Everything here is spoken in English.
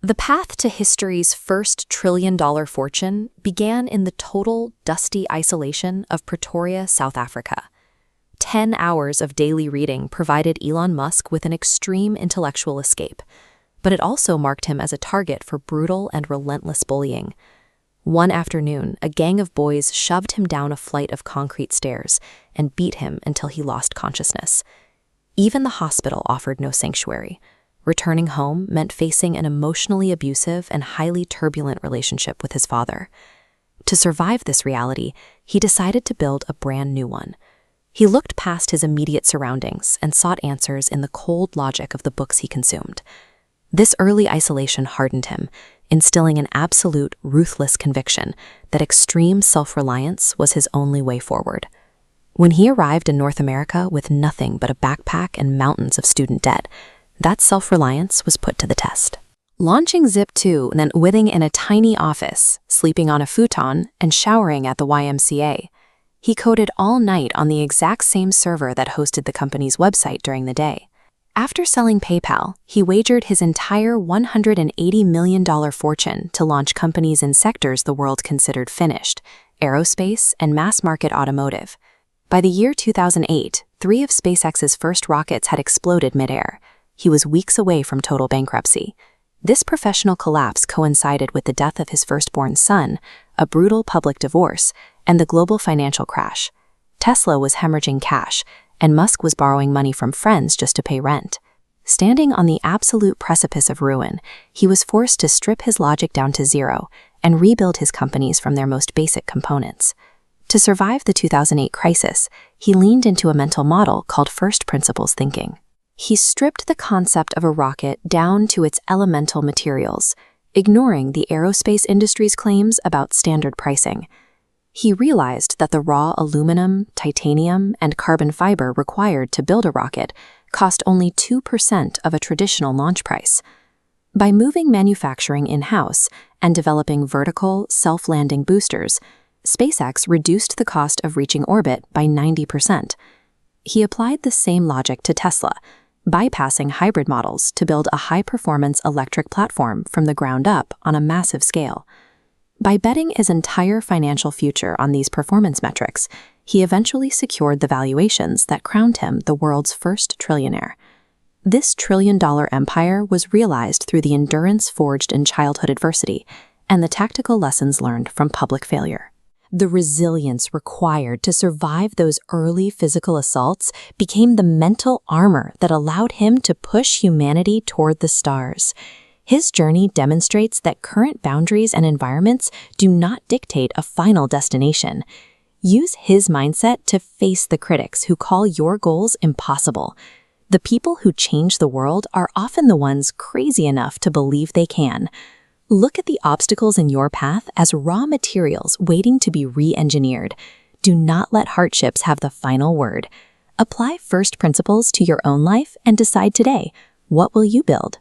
The path to history's first trillion-dollar fortune began in the total, dusty isolation of Pretoria, South Africa. 10 hours of daily reading provided Elon Musk with an extreme intellectual escape, but it also marked him as a target for brutal and relentless bullying. One afternoon, a gang of boys shoved him down a flight of concrete stairs and beat him until he lost consciousness. Even the hospital offered no sanctuary. Returning home meant facing an emotionally abusive and highly turbulent relationship with his father. To survive this reality, he decided to build a brand new one. He looked past his immediate surroundings and sought answers in the cold logic of the books he consumed. This early isolation hardened him, instilling an absolute, ruthless conviction that extreme self-reliance was his only way forward. When he arrived in North America with nothing but a backpack and mountains of student debt, that self-reliance was put to the test. Launching Zip2 meant living in a tiny office, sleeping on a futon, and showering at the YMCA. He coded all night on the exact same server that hosted the company's website during the day. After selling PayPal, he wagered his entire $180 million fortune to launch companies in sectors the world considered finished: aerospace and mass-market automotive. By the year 2008, 3 of SpaceX's first rockets had exploded midair. He was weeks away from total bankruptcy. This professional collapse coincided with the death of his firstborn son, a brutal public divorce, and the global financial crash. Tesla was hemorrhaging cash, and Musk was borrowing money from friends just to pay rent. Standing on the absolute precipice of ruin, he was forced to strip his logic down to zero and rebuild his companies from their most basic components. To survive the 2008 crisis, he leaned into a mental model called first principles thinking. He stripped the concept of a rocket down to its elemental materials, ignoring the aerospace industry's claims about standard pricing. He realized that the raw aluminum, titanium, and carbon fiber required to build a rocket cost only 2% of a traditional launch price. By moving manufacturing in-house and developing vertical, self-landing boosters, SpaceX reduced the cost of reaching orbit by 90%. He applied the same logic to Tesla, bypassing hybrid models to build a high-performance electric platform from the ground up on a massive scale. By betting his entire financial future on these performance metrics, he eventually secured the valuations that crowned him the world's first trillionaire. This trillion-dollar empire was realized through the endurance forged in childhood adversity and the tactical lessons learned from public failure. The resilience required to survive those early physical assaults became the mental armor that allowed him to push humanity toward the stars. His journey demonstrates that current boundaries and environments do not dictate a final destination. Use his mindset to face the critics who call your goals impossible. The people who change the world are often the ones crazy enough to believe they can. Look at the obstacles in your path as raw materials waiting to be re-engineered. Do not let hardships have the final word. Apply first principles to your own life and decide today, what will you build?